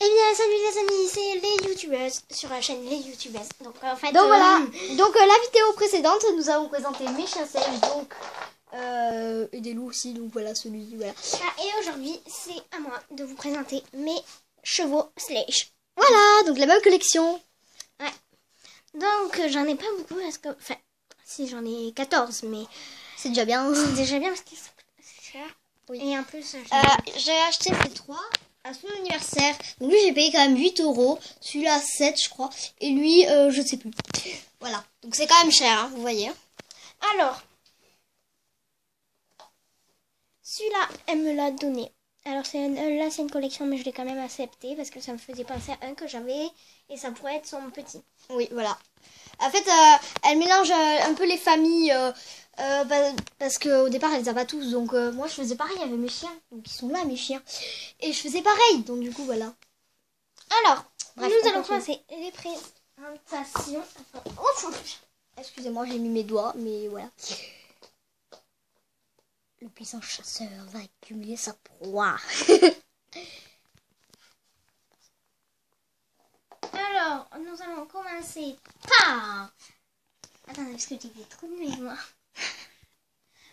Eh bien, salut les amis, c'est les youtubeuses sur la chaîne Les Youtubeuses. Donc, en fait. Donc voilà. Donc la vidéo précédente, nous avons présenté mes chiens selges, donc et des loups aussi. Donc voilà celui, voilà. Ah, et aujourd'hui, c'est à moi de vous présenter mes chevaux Sledge. Voilà, donc la même collection. Ouais. Donc j'en ai pas beaucoup parce que, enfin, si j'en ai 14, mais c'est déjà bien. C'est déjà bien parce que c'est cher. Oui. Et en plus, j'ai acheté ces trois à son anniversaire. Donc lui j'ai payé quand même 8 €. Celui-là 7 je crois. Et lui je sais plus. Voilà. Donc c'est quand même cher, hein, vous voyez. Alors, celui-là, elle me l'a donné. Alors là c'est une collection, mais je l'ai quand même accepté parce que ça me faisait penser à un que j'avais et ça pourrait être son petit. Oui, voilà. En fait, elle mélange un peu les familles parce qu'au départ, elle les a pas tous. Donc moi, je faisais pareil avec mes chiens. Donc ils sont là, mes chiens. Et je faisais pareil. Donc du coup, voilà. Alors, bref, nous allons commencer les présentations. Oh, excusez-moi, j'ai mis mes doigts, mais voilà. Le puissant chasseur va accumuler sa proie. Alors, nous allons commencer par... Attendez, parce que j'ai des trous de mémoire.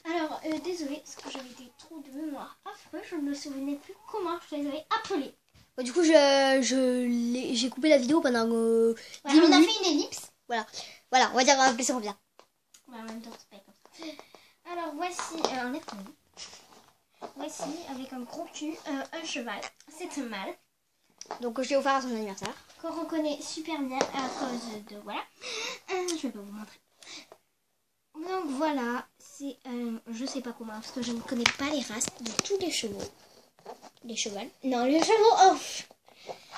Alors, désolé, parce que j'avais des trous de mémoire affreux. Je ne me souvenais plus comment je les avais appelés. Bon, du coup, j'ai coupé la vidéo pendant 10 minutes. On a fait une ellipse. Voilà, on va dire on va appeler ça revient. En même temps, c'est pas comme ça. Alors, voici... voici, avec un gros cul, un cheval. C'est un mâle. Donc, je l'ai offert à son anniversaire. Qu'on reconnaît super bien à cause de... Voilà. Je vais pas vous montrer. Donc voilà, c'est je sais pas comment, parce que je ne connais pas les races de tous les chevaux. Les chevaux. Non, les chevaux, oh,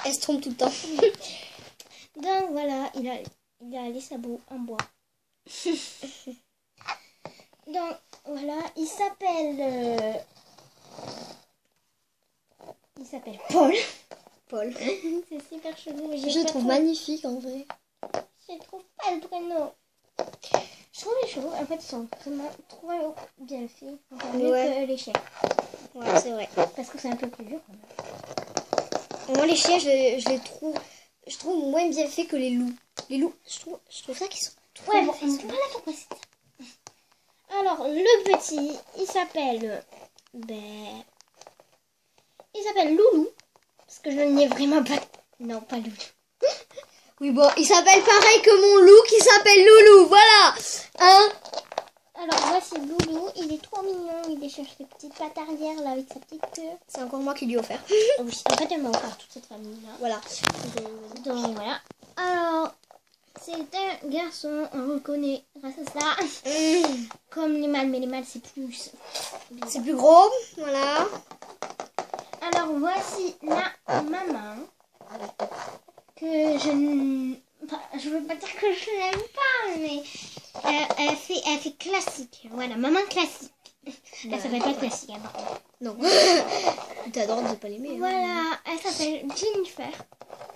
elle se trompe tout le temps. Donc voilà, il a les sabots en bois. Donc voilà, il s'appelle Paul. Paul. C'est super chelou. Je le trouve magnifique en vrai. Je trouve pas le prénom. Je trouve les chevaux, en fait, ils sont vraiment trop bien faits. Encore mieux que les chiens. Ouais, c'est vrai. Parce que c'est un peu plus dur. Moi, les chiens, je les trouve moins bien faits que les loups. Les loups, je trouve ça qu'ils sont trop bon, on n'est pas là pour passer ça. Alors, le petit, il s'appelle Loulou. Parce que je n'ai vraiment pas... Non, pas Loulou. Oui, bon, il s'appelle pareil que mon loup qui s'appelle Loulou, voilà. Hein? Alors, voici Loulou, il est trop mignon, il est sur ses petites pattes arrière, là, avec sa petite queue. C'est encore moi qui lui ai offert. Oui, en fait, elle m'a offert toute cette famille-là. Voilà. Donc, voilà. Alors, c'est un garçon, on reconnaît grâce à ça. Comme les mâles, mais les mâles, c'est plus... C'est plus gros, voilà. Alors, voici la maman. Que je veux pas dire que je l'aime pas, mais elle fait classique. Voilà, maman classique. Elle s'appelle pas classique, hein, par contre. Non. T'adores de pas l'aimer. Voilà, elle s'appelle Jennifer.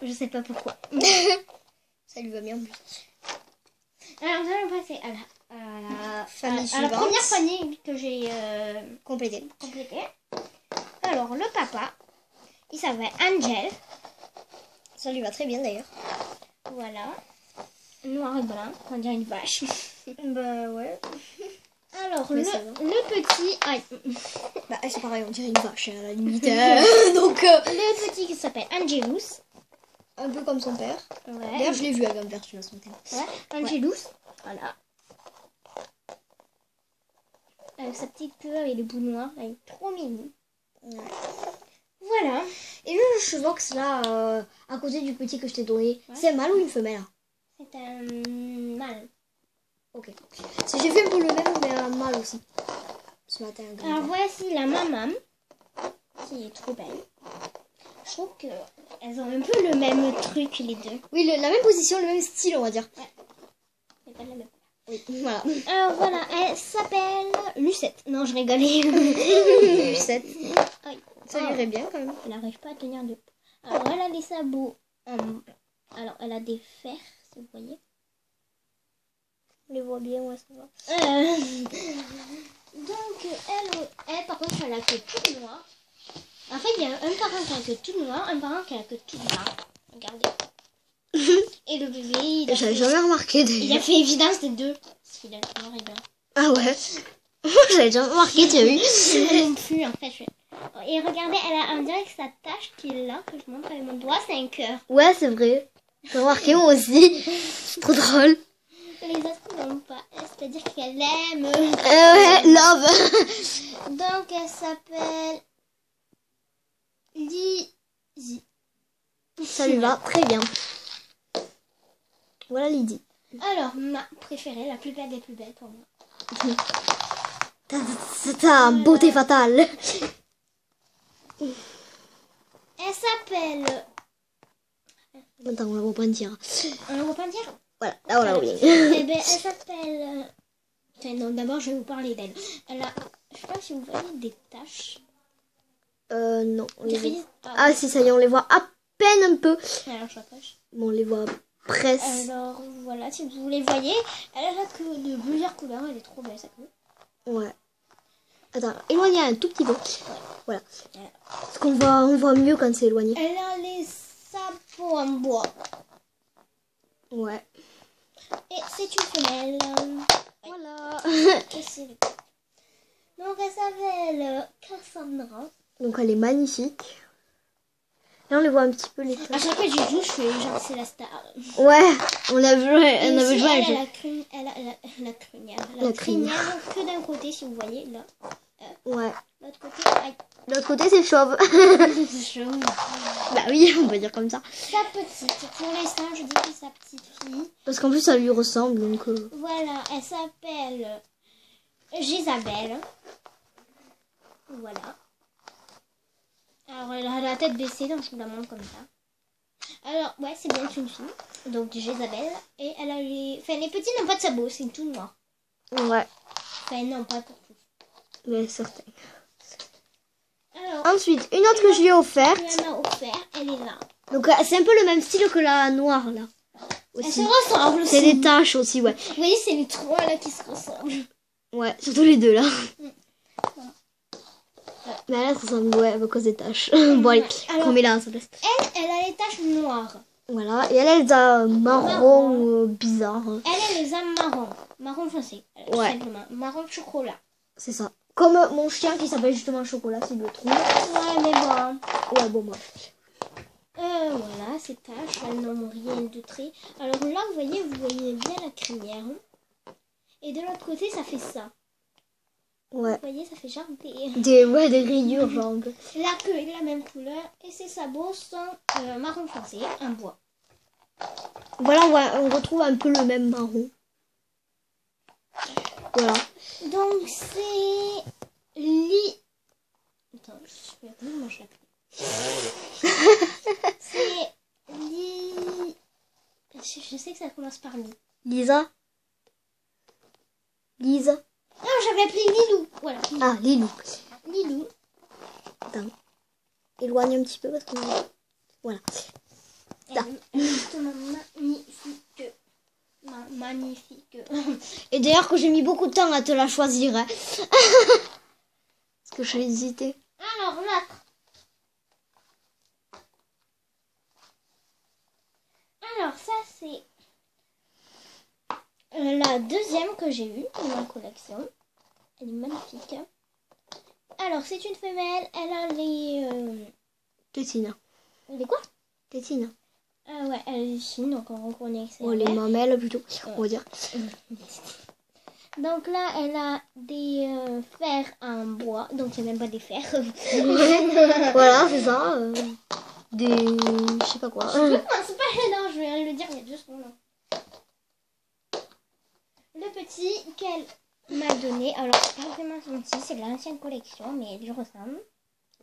Je sais pas pourquoi. Ça lui va bien en plus. Alors, nous allons passer à la suivante. première famille que j'ai complétée. Alors, le papa, il s'appelle Angel. Ça lui va très bien d'ailleurs. Voilà. Noir et blanc, on dirait une vache. Bah ouais. Alors, le petit... Ah, bah c'est pareil, on dirait une vache à la limite. Donc, le petit qui s'appelle Angelus. Un peu comme son père. Ouais. D'ailleurs, je l'ai vu avec un version à son père. Ouais, Angelus. Ouais. Voilà. Avec sa petite queue, avec les bouts noirs, elle est trop mignon. Ouais. Voilà. Et le chevox là, à côté du petit que je t'ai donné, c'est un mâle ou une femelle? C'est un mâle. Ok. Si j'ai fait un peu le même, mais un mâle aussi. Ce matin. Alors voici la maman, qui est trop belle. Je trouve qu'elles ont un peu le même truc les deux. Oui, la même position, le même style, on va dire. Ouais. Mais pas la même. Oui, voilà. Alors voilà, elle s'appelle Lucette. Non, je rigolais. Lucette. Oui. Ça lui irait bien quand même. Elle n'arrive pas à tenir debout. Alors elle a des sabots. Alors elle a des fers, si vous voyez. On les voit bien, ouais, ça va. Donc elle par contre, elle a la queue toute noire. En fait, il y a un parent qui a que tout noir, un parent qui a que tout blanc. Regardez. Et le bébé, J'avais jamais remarqué il a d'ailleurs. fait évidence des deux. Parce qu'il a le noir et blanc. Ah ouais. J'avais jamais remarqué, tu as vu? Moi non plus, en fait. Et regardez, elle a, on dirait que sa tache qui est là, que je montre avec mon doigt, c'est un cœur. Ouais, c'est vrai. J'ai remarqué moi aussi. C'est trop drôle. Les autres n'ont pas. C'est-à-dire qu'elle aime. Ouais, love. Donc, elle s'appelle Lizzie. Ça lui va très bien. Voilà Lydie. Alors, ma préférée, la plus belle des plus belles pour moi. C'est un beauté fatale. Elle s'appelle... Attends, on la voit pas dire. On la voit pas dire? Voilà, là on la voit bien. Eh ben, elle s'appelle... Enfin, non, d'abord, je vais vous parler d'elle. Elle a... Je sais pas si vous voyez des taches. Non. On les voit. Grises. Ah si, ça y est, on les voit à peine un peu. Alors, je rapproche. Bon, on les voit presque. Alors, voilà, si vous les voyez, elle a la queue de plusieurs couleurs. Elle est trop belle, sa queue. Ouais. Attends, éloignez un tout petit peu. Voilà. Parce qu'on voit, on voit mieux quand c'est éloigné. Elle a les sabots en bois. Ouais. Et c'est une femelle. Voilà. Et c'est le... Donc, elle s'appelle Cassandra. Donc elle est magnifique. Là on les voit un petit peu les À taches. chaque fois que je joue, je fais genre c'est la star. Ouais, on a joué, Et on avait aussi, joué à un elle jeu. a la crinière. La La crinière que d'un côté, si vous voyez là. Ouais. L'autre côté, aïe. De l'autre côté c'est chauve. Bah oui, on va dire comme ça. Sa petite. Pour l'instant, je dis que c'est sa petite fille. Parce qu'en plus ça lui ressemble donc. Voilà, elle s'appelle Gisabelle. Voilà. Alors, elle a la tête baissée, donc je vous la montre comme ça. Alors, ouais, c'est bien une fille. Donc, Gisabelle. Et elle a les... Enfin, les petits n'ont pas de sabots, c'est tout noir. Ouais. Enfin, non, pas pour tous. Mais certain. Alors, Ensuite, une autre que je lui ai offerte. elle m'a offert, elle est là. Donc c'est un peu le même style que la noire là. Elle Aussi. se ressemble aussi. C'est des taches aussi, ouais. Vous voyez, c'est les trois là qui se ressemblent. Ouais, surtout les deux là. Voilà. Mais là ça ressemble, ouais, à cause des taches. Bon allez, Alors, on met là à sa place. Elle a les taches noires. Voilà, et elle a marron bizarre. Elle les a marron. Marron foncé. Ouais. Simplement. Marron chocolat. C'est ça. Comme mon chien qui s'appelle justement Chocolat, s'il le trouve. Ouais, mais bon. Ouais, bon, moi. Voilà, ces taches, elles n'ont rien de très... Alors là, vous voyez bien la crinière. Et de l'autre côté, ça fait ça. Ouais. Vous voyez, ça fait genre des... Des rayures, genre. La queue est de la même couleur et ses sabots sont marron foncé, en bois. Voilà, on retrouve un peu le même marron. Voilà. Donc c'est... Attends, je vais plus manger la C'est Je sais que ça commence par Li. Lisa. Lisa. Non, j'avais appelé Lilou. Voilà. Ah, Lilou. Lilou. Attends. Éloigne un petit peu parce que... Voilà. Elle est justement magnifique. Magnifique. Et d'ailleurs que j'ai mis beaucoup de temps à te la choisir. Hein. Parce que j'ai hésité. Alors, l'autre. Alors, ça, c'est la deuxième que j'ai eue dans ma collection. Elle est magnifique. Alors, c'est une femelle. Elle a les... Tétine. Les quoi? Tétine. Ah ouais, elle est fine, donc on reconnaît que c'est Oh, les mamelles plutôt, on va dire. Donc là, elle a des fers en bois. Donc, c'est même pas des fers. Voilà, c'est ça. Des... Je sais pas quoi. C'est pas non, je vais le dire, il y a 2 secondes. Le petit qu'elle m'a donné. Alors, c'est pas vraiment son petit, c'est de l'ancienne collection, mais il ressemble.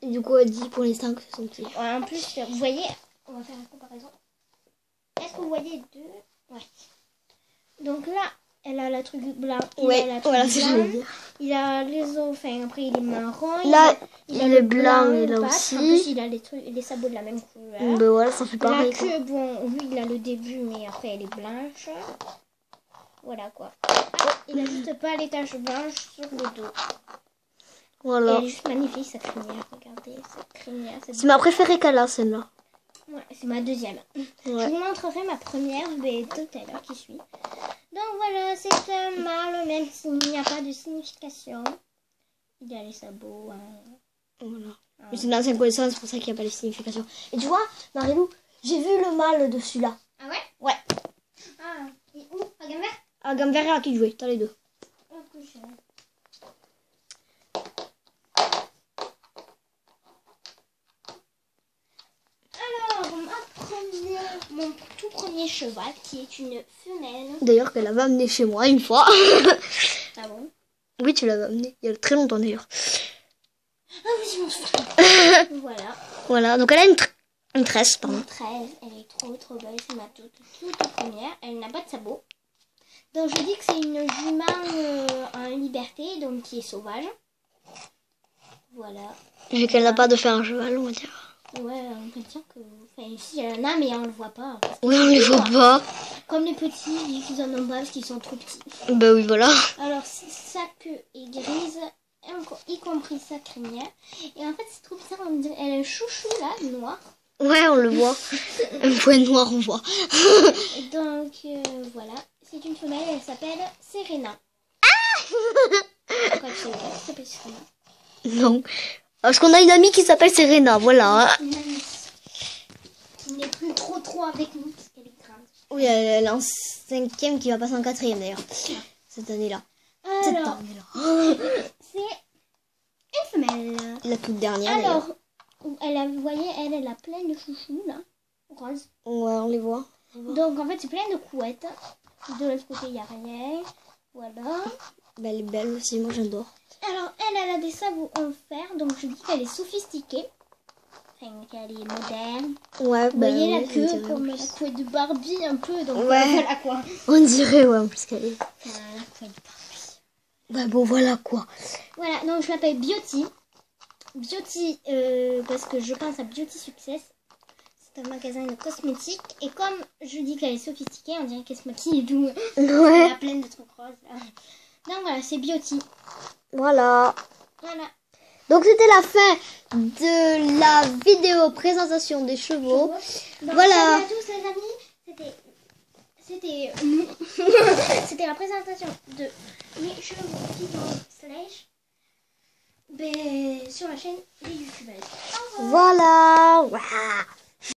Et du coup, elle dit pour l'instant que c'est son petit. En plus, vous voyez, on va faire une comparaison. Est-ce que vous voyez deux? Ouais. Donc là, elle a la truc blanc. Ouais, voilà, c'est ce que je veux dire. Il a les os, enfin après il est marron. Là, il a le blanc, et il a pattes. aussi. En plus, il a les sabots de la même couleur. Ben voilà, ça fait pareil. La queue, bon, lui, il a le début, mais après, elle est blanche. Voilà, quoi. Ah, il n'a juste pas les taches blanches sur le dos. Voilà. Elle est juste magnifique, cette crinière. Regardez, cette crinière. C'est ma préférée qu'elle a, celle-là. Ouais, c'est ma deuxième. Ouais. Je vous montrerai ma première, mais tout à l'heure qui suit. Donc voilà, c'est un mâle, même s'il n'y a pas de signification. Il a les sabots. Voilà. Mais c'est une ancienne connaissance, c'est pour ça qu'il n'y a pas de signification. Et tu vois, Marilou, j'ai vu le mâle de celui-là. Ah ouais? Ouais. Ah, et où? À Gamver? À Gamver et à qui jouer, t'as les deux. Oh, que j'ai. Alors, mon tout premier cheval, qui est une femelle. D'ailleurs, qu'elle avait amené chez moi une fois. Ah bon? Oui, tu l'avais amené, il y a très longtemps d'ailleurs. Ah oui, je m'en souviens. Voilà. Voilà, donc elle a une tresse, pardon. Une 13, elle est trop belle, c'est ma toute première. Elle n'a pas de sabots. Donc je dis que c'est une jument en liberté, donc qui est sauvage. Voilà. Vu qu'elle n'a pas de fer à cheval, on va dire. Ouais, on peut dire que... Enfin, ici, elle en a, mais on le voit pas. Oui, on les voit pas. Comme les petits, ils en ont pas parce qu'ils sont trop petits. Bah oui, voilà. Alors, sa queue est grise, y compris sa crinière. Et en fait, c'est trop bizarre, on dirait... Elle a un chouchou, là, noir. Ouais, on le voit. Un point noir, on voit. Et donc, voilà. C'est une femelle, elle s'appelle Serena. Pourquoi tu sais pas qu'elle s'appelle Serena? Non. Parce qu'on a une amie qui s'appelle Serena, voilà. Une amie qui n'est plus trop avec nous parce qu'elle est grande. Oui, elle est en 5e qui va passer en 4e d'ailleurs. Cette année-là. Cette Alors, année-là. c'est une femelle. La toute dernière. Alors, vous voyez, elle a plein de chouchous là, rose. Ouais, on les voit. Donc en fait, c'est plein de couettes. De l'autre côté, il n'y a rien. Voilà. Elle est belle aussi, moi j'adore. Alors, elle a des sabots en fer, donc je dis qu'elle est sophistiquée. Enfin, qu'elle est moderne. Ouais, Vous bah, voyez ouais, la queue, comme la couette de Barbie un peu. Donc Ouais. voilà quoi. On dirait, ouais, en plus qu'elle est. Enfin, la couette de Barbie. Bah bon, voilà quoi. Voilà, donc je m'appelle Beauty. Beauty, parce que je pense à Beauty Success. C'est un magasin de cosmétiques. Et comme je dis qu'elle est sophistiquée, on dirait qu'elle se maquille et tout. Elle Ouais. a plein de trucs roses là. Donc voilà, c'est Beauty. Voilà. Voilà. Donc c'était la fin de la vidéo présentation des chevaux. Donc, Voilà. salut à tous les amis. C'était la présentation de mes chevaux Pigeon Slash sur la chaîne des youtubeurs. Au revoir. Voilà. Ouah.